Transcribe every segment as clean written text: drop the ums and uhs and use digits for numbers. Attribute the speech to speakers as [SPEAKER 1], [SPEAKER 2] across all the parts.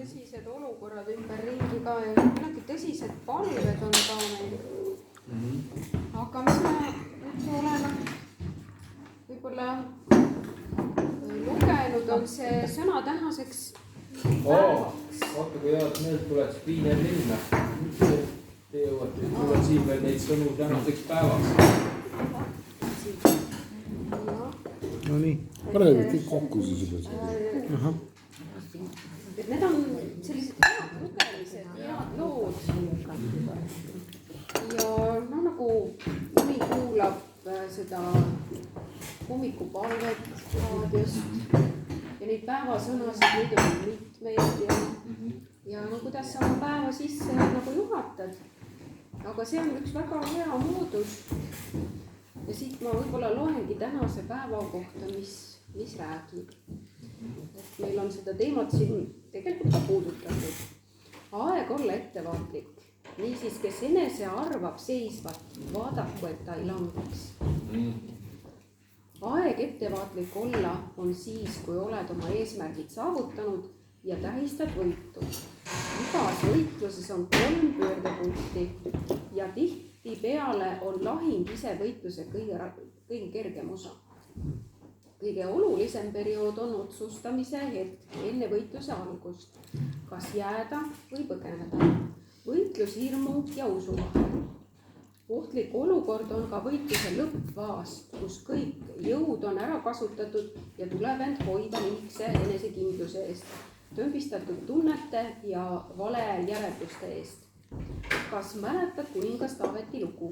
[SPEAKER 1] tõsised olukorrad ümberringi ka ja midagi tõsised palved on ka meil. Aga mis ma nüüd olen võib-olla lugenud, on see sõna tänaseks päevaks.
[SPEAKER 2] Vaata, kui head meelt tuleks Piiner linna. Te jõuate, et tuleb siin veel neid sõnu tänaseks päevaks.
[SPEAKER 3] No nii, paneme kõik kokku siis juba.
[SPEAKER 1] Need on sellised head lugemised, head lood. Ja no nagu mõni kuulab seda hommikupalvet raadiost ja neid päevasõnasid, neid on mitmeid ja no kuidas sa oma päeva sisse nagu juhatad. Aga see on üks väga hea moodus. Ja siit ma võib-olla loengi tänase päeva kohta, mis räägib. Et meil on seda teemat siin tegelikult ka puudutatud. Aeg olla ettevaatlik. Niisiis, kes enese arvab seisvat, vaadaku, et ta ei langeks. Aeg ettevaatlik olla on siis, kui oled oma eesmärgid saavutanud ja tähistad võitu. Igas võitluses on 3 pöördepunkti ja tihtipeale on lahing ise võitluse kõige kergem osa. Kõige olulisem periood on otsustamise hetk enne võitluse algust, kas jääda või põgeneda. Võitlus hirmu ja usu vahel. Ohtlik olukord on ka võitluse lõppfaas, kus kõik jõud on ära kasutatud ja tuleb end hoida liigse enesekindluse eest, tõmbistatud tunnete ja vale järelduste eest. Kas mäletad kuningas Taaveti lugu?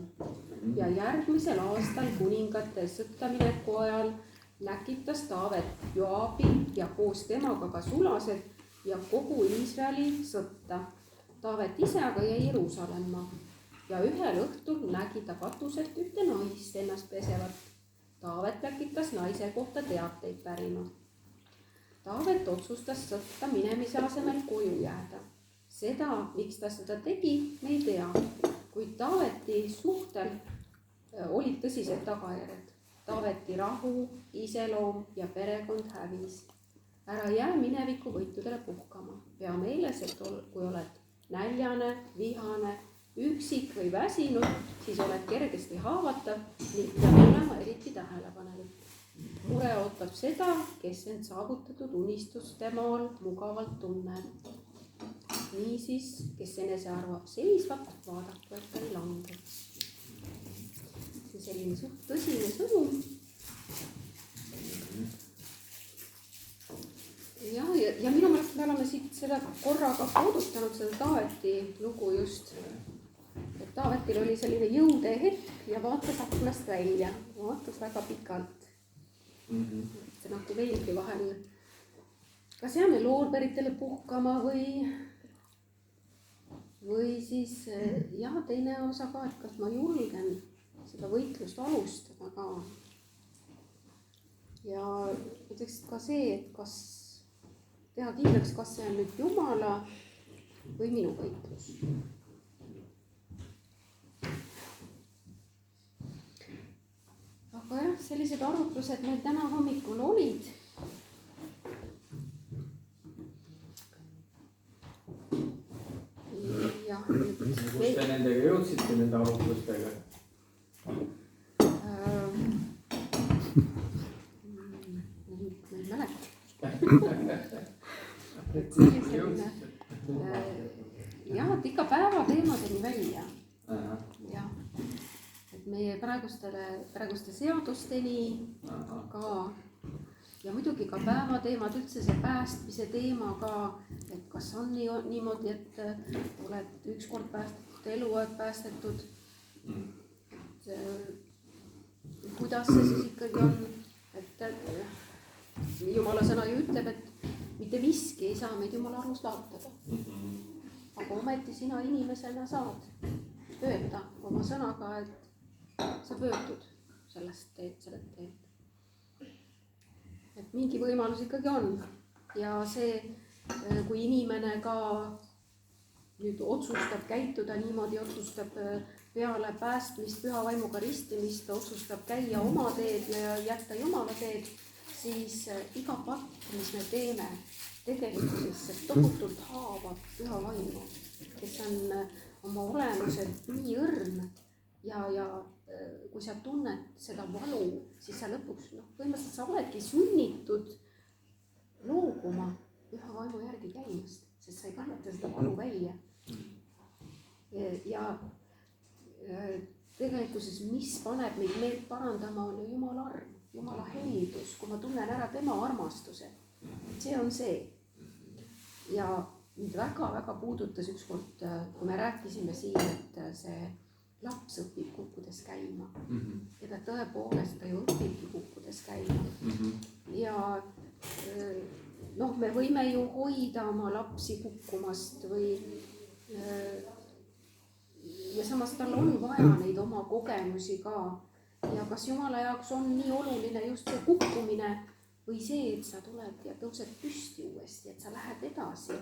[SPEAKER 1] Ja järgmisel aastal kuningate sõttamineku ajal läkitas Taavet Joabi ja koos temaga ka sulased ja kogu Iisraeli sõtta. Taavet ise aga jäi Jeruusalemma ja ühel õhtul nägi ta katuselt ühte naist ennast pesevat. Taavet läkitas naise kohta teateid pärima. Taavet otsustas sõtta minemise asemel koju jääda. Seda, miks ta seda tegi, me ei tea, kuid Taaveti suhtel olid tõsised tagajärjed. Taaveti rahu, iseloom ja perekond hävis. Ära jää mineviku võitudele puhkama. Pea meeles, et kui oled näljane, vihane, üksik või väsinud, siis oled kergesti haavatav ning peab olema eriti tähelepanelik. Mure ootab seda, kes end saavutatud unistuste maal mugavalt tunneb. Niisiis, kes enese arvab seisvat, vaadaku, et ta ei langeks. See selline suht tõsine sõnum. Ja minu meelest me oleme siit seda korraga puudutanud, seda Taaveti lugu just. Et Taavetil oli selline jõude hetk ja vaatas aknast välja. Vaatas väga pikalt. See nagu veelgi vahel. Kas jääme loorberitele puhkama või siis teine osa ka, et kas ma julgen seda võitlust alustada ka. Ja ütleks ka see, et kas teha kindlaks, kas see on nüüd Jumala või minu võitlus. Aga jah, sellised arutlused meil täna hommikul olid.
[SPEAKER 2] Kus te nendega jõudsite, nende arutlustega?
[SPEAKER 1] Ma ei mäleta. Et selline, et ikka päevateemadeni välja. Ja, et meie praeguste seadusteni ka ja muidugi ka päevateemad, üldse see päästmise teema ka, et kas on niimoodi, et oled ükskord päästetud, eluaeg päästetud. Et kuidas see siis ikkagi on, et Jumala sõna ju ütleb, et mitte miski ei saa meid Jumala arust lahutada. Aga ometi sina inimesena saad öelda oma sõnaga, et sa pöördud sellest teed. Et mingi võimalus ikkagi on. Ja see, kui inimene ka nüüd otsustab käituda niimoodi, otsustab peale päästmist, püha vaimuga ristimist, otsustab käia oma teed ja jätta Jumala teed, siis iga patt, mis me teeme, tegelikult see tohutult haav on oma olemuselt nii õrn ja kui sa tunned seda valu, siis sa lõpuks, põhimõtteliselt sa oledki sunnitud loobuma püha vaimu järgi käimast, sest sa ei kannata seda valu välja. Ja tegelikkuses, mis paneb meid meelt parandama, on ju Jumala arm, Jumala heldus, kui ma tunnen ära tema armastuse. See on see. Ja mind väga-väga puudutas ükskord, kui me rääkisime siin, et see laps õpib kukkudes käima. Ja ta tõepoolest ta ju õpibki kukkudes käima. Ja me võime ju hoida oma lapsi kukkumast või ja samas tal on vaja neid oma kogemusi ka. Ja kas Jumala jaoks on nii oluline just see kukkumine või see, et sa tuled ja tõused püsti uuesti, et sa lähed edasi.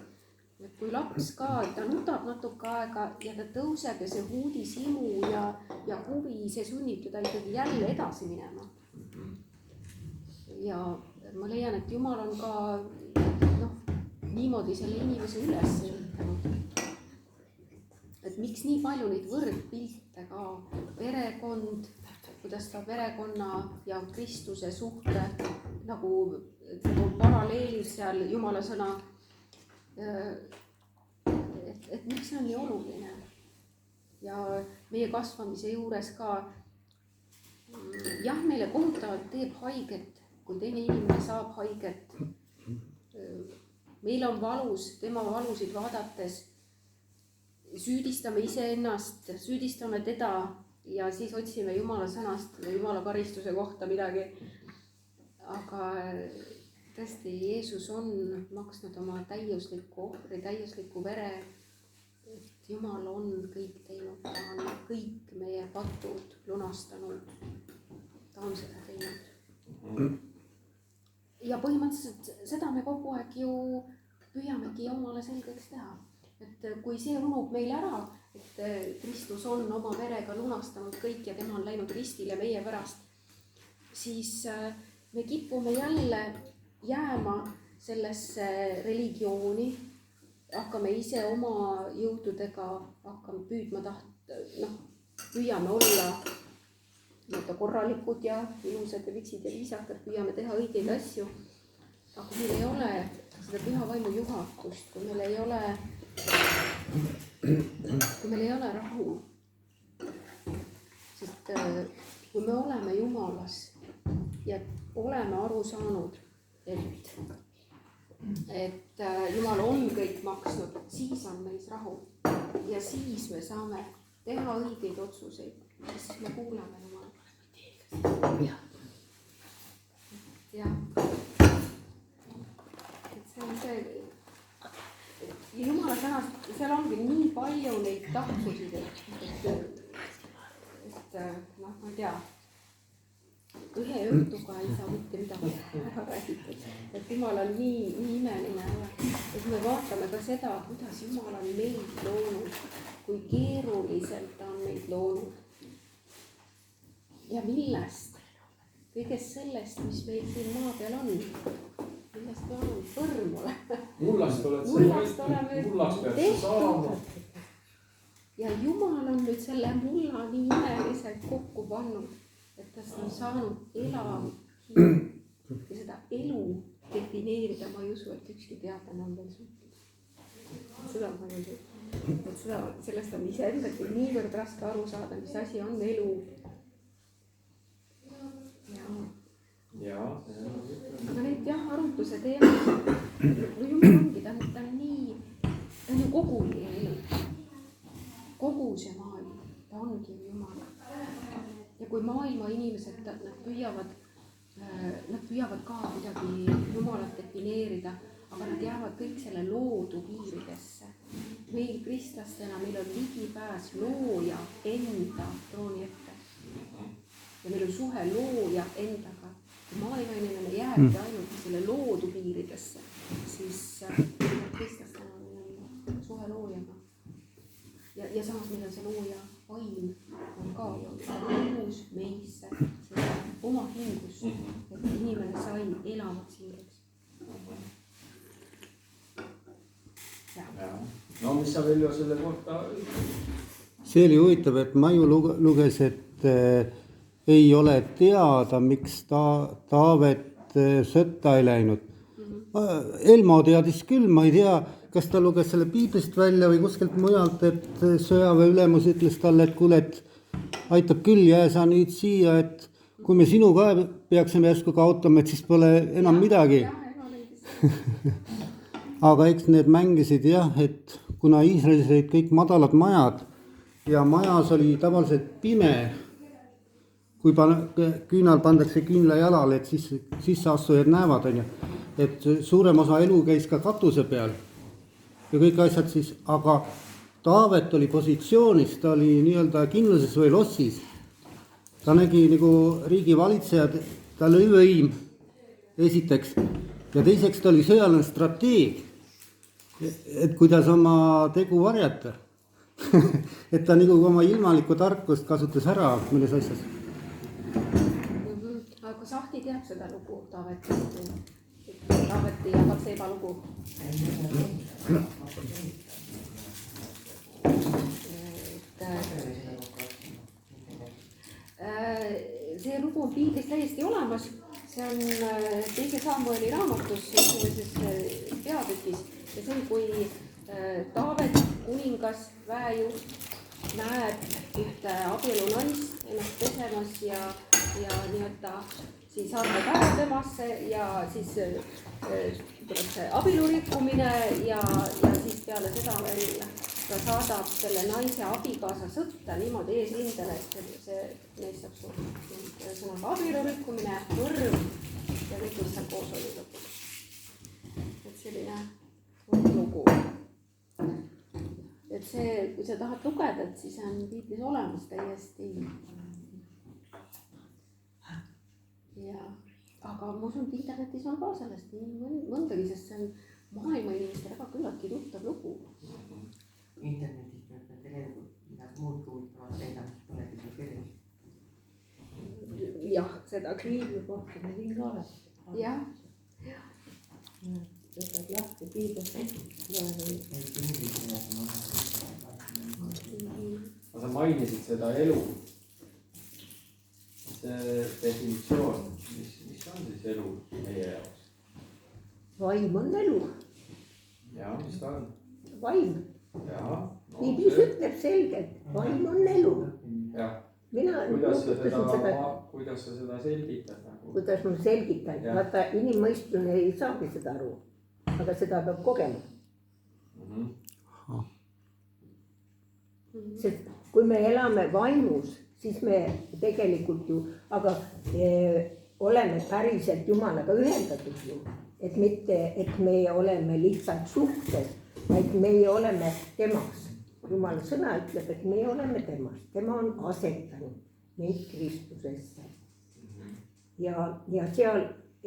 [SPEAKER 1] Et kui laps ka, ta nutab natuke aega ja ta tõuseb ja see uudishimu ja huvi, see sunnib teda ikkagi jälle edasi minema. Ja ma leian, et Jumal on ka niimoodi selle inimese üles ehitanud. Et miks nii palju neid võrdpilte ka, perekond, kuidas ta perekonna ja Kristuse suhte nagu paralleelis seal Jumala sõna, et miks see on nii oluline. Ja meie kasvamise juures ka, jah, meile kohutavalt teeb haiget, kui teine inimene saab haiget. Meil on valus, tema valusid vaadates, süüdistame iseennast, süüdistame teda ja siis otsime Jumala sõnast ja Jumala karistuse kohta midagi. Aga tõesti, Jeesus on maksnud oma täiuslikku ohvri, täiuslikku vere. Et Jumal on kõik teinud, ta on kõik meie patud lunastanud. Ta on seda teinud. Ja põhimõtteliselt seda me kogu aeg ju püüamegi Jumala selgeks teha. Et kui see unub meil ära, et Kristus on oma verega lunastanud kõik ja tema on läinud ristile meie pärast, siis me kipume jälle jääma sellesse religiooni, hakkame ise oma jõududega, hakkame püüdma püüame olla korralikud ja ilusad ja viksid ja viisakad, püüame teha õigeid asju, aga kui meil ei ole seda püha vaimu juhatust, kui meil ei ole rahu, sest kui me oleme Jumalas ja oleme aru saanud, et Jumal on kõik maksnud, siis on meis rahu ja siis me saame teha õigeid otsuseid, siis me kuuleme Jumala. Ja see on see Jumala sõnast, seal ongi nii palju neid tahtlusid, et ma ei tea, ühe õhtuga ei saa mitte midagi ära räägitud, et Jumal on nii imeline ja et me vaatame ka seda, kuidas Jumal on meid loonud, kui keeruliselt ta on meid loonud ja millest, kõigest sellest, mis meil siin maa peal on. Millest me oleme põrm oleme.
[SPEAKER 2] Mullast oleme
[SPEAKER 1] tehtud. Ja Jumal on nüüd selle mulla nii imeliselt kokku pannud, et tast on saanud elav ja seda elu defineerida. Ma ei usu, et ükski teadlane on veel suutnud. Seda ma ei usu. Et sellest on iseendagi niivõrd raske aru saada, mis asi on elu. Aga need arutluse teemad, Jumal ongi, ta on nii, ta on ju kogu meie elu, kogu see maailm, ta ongi Jumal. Ja kui maailma inimesed, nad püüavad ka kuidagi Jumalat defineerida, aga nad jäävad kõik selle loodu piiridesse. Meil kristlastena, meil on ligipääs looja enda trooni ette. Ja meil on suhe looja endaga. Kui maailma inimene jääbki ainult selle loodu piiridesse, siis kristlastena on suhe loojaga. Ja samas meil on see looja vaim on ka uus meisse, oma hingus, et inimene sai elavat hingeks.
[SPEAKER 2] no mis sa Veljo selle kohta?
[SPEAKER 4] see oli huvitav, et Maiu luges, et ei ole teada, miks Taavet sõtta ei läinud. Elmo teadis küll, ma ei tea, kas ta luges selle piiblist välja või kuskilt mujalt, et sõjaväe ülemus ütles talle, et kuule, et aitab küll, jää sa nüüd siia, et kui me sinu ka peaksime järsku kaotama, et siis pole enam midagi. Aga eks need mängisid jah, et kuna Iisraelis olid kõik madalad majad ja majas oli tavaliselt pime, kui küünal pandakse küünla jalale, et siis sisseastujad näevad, on ju, et suurem osa elu käis ka katuse peal ja kõik asjad siis, aga Taavet oli positsioonis, ta oli nii-öelda kindluses või lossis. Ta nägi nagu riigivalitsejad, tal oli võim esiteks ja teiseks ta oli sõjaline strateeg, et kuidas oma tegu varjata. Et ta nagu oma ilmalikku tarkust kasutas ära milles asjas.
[SPEAKER 1] Aga kas Ahti teab seda lugu Taavetist? Taaveti ja Katseeba lugu? See lugu on piiblis täiesti olemas, see on 2. Samueli raamatus 1. peatükis ja see on, kui Taavet, kuningas, väejuht, näeb ühte abielunaist ennast pesemas ja nii-öelda siis arvab ära temasse ja siis tuleb see abielurikkumine ja siis peale seda veel ta saadab selle naise abikaasa sõtta niimoodi eesrindele, et see neist saab sõnaga abielurikkumine, mõrv ja kõik, mis seal koos oli lõpuks. Et selline lugu. Et see, kui sa tahad lugeda, et siis on piiblis olemas täiesti. Ja, aga ma usun, et internetis on ka sellest mõndagi, sest see on maailma inimeste väga küllaltki tuttav lugu.
[SPEAKER 5] Internetis peab tegelikult midagi muud kuultavad teida, mis polegi seal kirjas.
[SPEAKER 1] Jah, seda küll.
[SPEAKER 5] Rohkem ei ka ole.
[SPEAKER 1] Jah.
[SPEAKER 5] Võtad lahti piiblis.
[SPEAKER 2] Sa mainisid seda elu. See definitsioon, mis on siis elu meie jaoks?
[SPEAKER 6] Vaim on elu.
[SPEAKER 2] Ja, mis ta on?
[SPEAKER 6] Vaim.
[SPEAKER 2] Ja,
[SPEAKER 6] Piiblis ütleb selgelt, vaim on elu.
[SPEAKER 2] Ja.
[SPEAKER 6] Kuidas
[SPEAKER 2] sa seda selgitad?
[SPEAKER 6] Kuidas ma selgitan? Vaata, inimmõistmine ei saagi seda aru, aga seda peab kogema. Sest kui me elame vaimus, siis me tegelikult ju, aga oleme päriselt Jumalaga ühendatud ju. Et mitte, et me oleme lihtsalt suhtes, vaid meie oleme temas. Jumala sõna ütleb, et me oleme temas. Tema on asetanud meid Kristusesse. Ja seal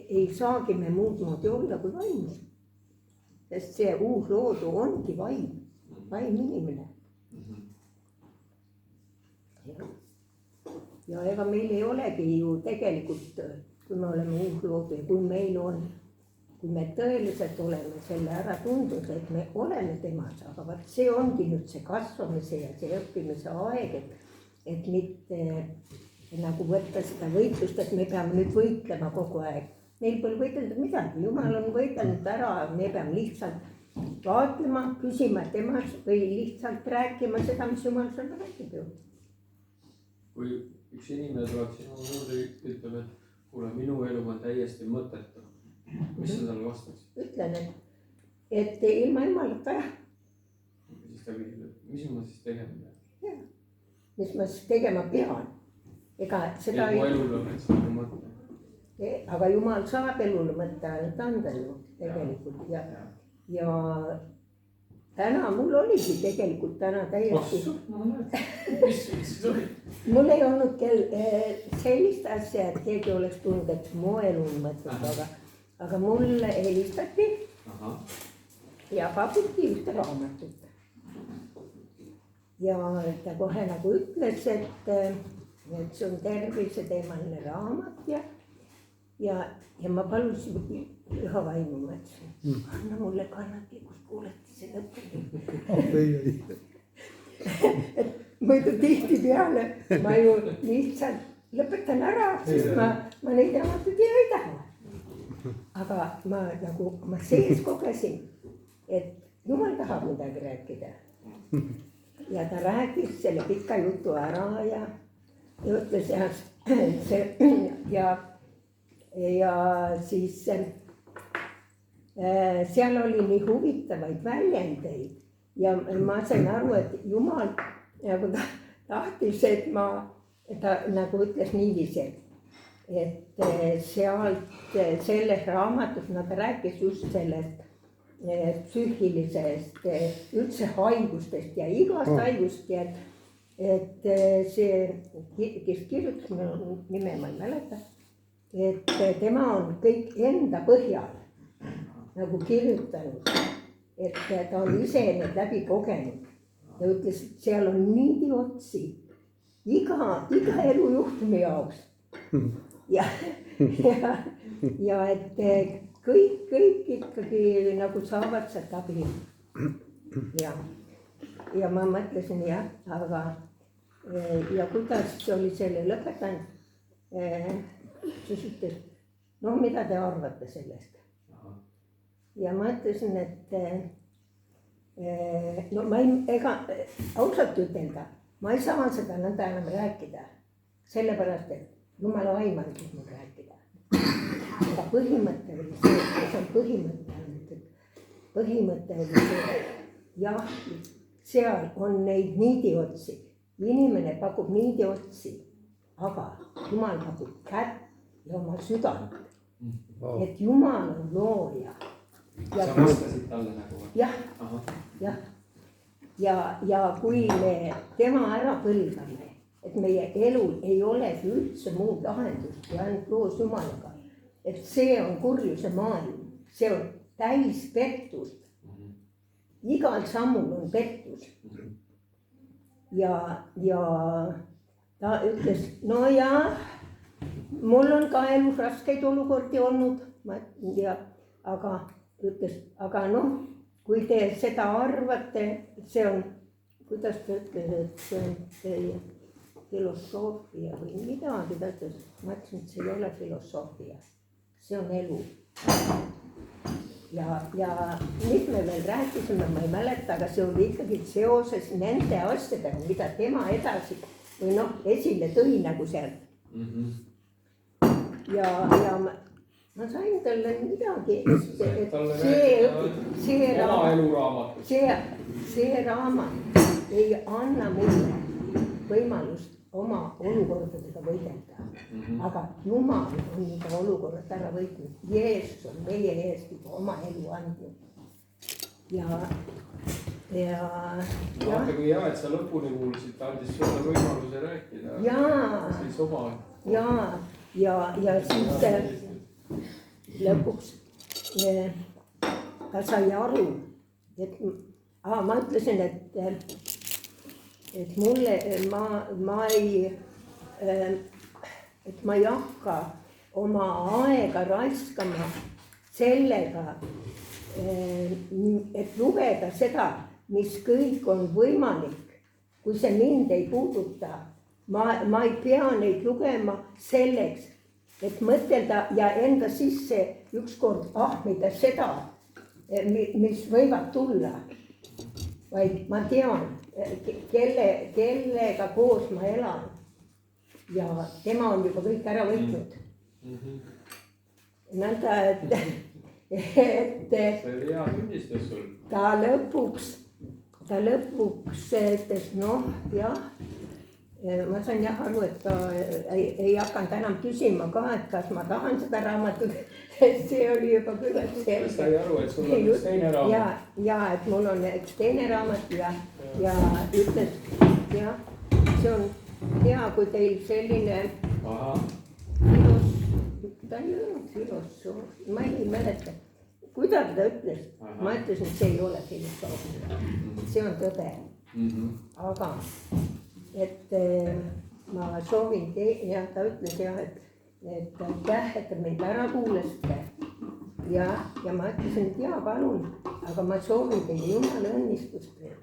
[SPEAKER 6] ei saagi me muud moodi olla kui vaimus. Sest see uus loodu ongi vaim inimene. Ja ega meil ei olegi ju tegelikult, kui me oleme uus loodu ja kui meil on, kui me tõeliselt oleme selle ära tundnud, et me oleme temas, aga vaat see ongi nüüd see kasvamise ja see õppimise aeg, et mitte nagu võtta seda võitlust, et me peame nüüd võitlema kogu aeg. Meil pole võidelda midagi, Jumal on võidelnud ära, me peame lihtsalt vaatlema, küsima temas või lihtsalt rääkima seda, mis Jumal sulle räägib ju.
[SPEAKER 2] Kui üks inimene tuleb sinu juurde ja ütleb, et kuule, minu elu on täiesti mõttetu. Mis sa talle vastaks?
[SPEAKER 6] Ütlen, et ilma Jumalata jah.
[SPEAKER 2] Siis ta küsib, mis ma siis tegema pean?
[SPEAKER 6] Mis ma siis tegema pean? Ega seda
[SPEAKER 2] mu elul on seda mõtte.
[SPEAKER 6] Aga Jumal saab elule mõtte ainult anda ju tegelikult. Ja täna mul oligi tegelikult täna täiesti. Mul ei olnud sellist asja, et keegi oleks tulnud, et mu elu on mõttetud, aga mulle helistati ja pakuti ühte raamatut. Ja ta kohe nagu ütles, et see on tervise teemaline raamat ja ma palusin üha vaimu mõtlesin. Anna mulle kannatlikus kuuleti seda õppida. muidu tihtipeale ma ju lihtsalt lõpetan ära, sest ma neid raamatuid ei taha. aga ma sees kogesin, et jumal tahab midagi rääkida. ja ta rääkis selle pika jutu ära ja ütles ja siis seal oli nii huvitavaid väljendeid ja ma sain aru, et Jumal nagu ta tahtis, et ta nagu ütles niiviisi, et sealt selles raamatus nad rääkis just sellest psüühilisest üldse haigustest ja igast haigust ja et see, kes kirjutas, minu nime ma ei mäleta, et tema on kõik enda põhjal nagu kirjutanud, et ta on ise need läbi kogenud ja ütles, et seal on niidi otsi iga elujuhtumi jaoks ja et kõik ikkagi nagu saavad sealt abi. ja ma mõtlesin jah, aga ja kuidas oli selle lõpetanud, siis ütles, noh, mida te arvate sellest? ja ma ütlesin, et no ma ei, ausalt ütelda, ma ei saa seda nõnda enam rääkida, sellepärast, et Jumala vaim andis mul rääkida. aga põhimõte oli see, see on põhimõte oli see, jah, seal on neid niidiotsi, inimene pakub niidiotsi, aga Jumal pakub kätt ja oma südant, et Jumal on looja.
[SPEAKER 2] sa vastasid talle nagu?
[SPEAKER 6] jah. ja kui me tema ära põlgame, et meie elul ei olegi üldse muud lahendust kui ainult koos Jumalaga, et see on kurjuse maailm, see on täis pettust. Igal sammul on pettus. ja ta ütles, no ja mul on ka elus raskeid olukordi olnud ja aga ütles, aga noh, kui te seda arvate, see on, kuidas ta ütles, et see on teie filosoofia või midagi, ta ütles, ma ütlesin, et see ei ole filosoofia, see on elu. ja nüüd me veel rääkisime, ma ei mäleta, aga see oli ikkagi seoses nende asjadega, mida tema edasi või noh, esile tõi nagu sealt. ja ma sain talle midagi, see raamat ei anna mulle võimalust oma olukordadega võidelda. Aga Jumal on juba olukorrad ära võitnud. Jeesus on meie eest juba oma elu andnud.
[SPEAKER 2] vaata, kui hea, et sa lõpuni kuulsid, ta andis sulle võimaluse rääkida. Siis oma.
[SPEAKER 6] ja siis lõpuks ta sai aru, et ma ütlesin, et mulle, ma ei hakka oma aega raiskama sellega, et lugeda seda, mis kõik on võimalik, kui see mind ei puuduta. Ma ei pea neid lugema selleks, et mõtelda ja enda sisse ükskord ahmida seda, mis võivad tulla. Vaid ma tean, kellega koos ma elan. Ja tema on juba kõik ära võitnud. Nõnda, et
[SPEAKER 2] see oli hea tunnistus sul.
[SPEAKER 6] ta lõpuks ütles, noh, jah. Ma sain jah aru, et ta ei hakanud enam küsima ka, et kas ma tahan seda raamatut, see oli juba küllalt selge.
[SPEAKER 2] Sai aru, et sul on üks teine raamat.
[SPEAKER 6] Ja, et mul on üks teine raamat ja ütles, jah, see on hea, kui teil selline ta ei olnud filosoof, ma ei mäleta, kuidas ta ütles, ma ütlesin, et see ei ole filosoofia, see on tõde, aga et ma soovin ja ta ütles jah, et aitäh, et te mind ära kuulasite ja ma ütlesin, et jaa, palun, aga ma soovin teile jumala õnnistust veel.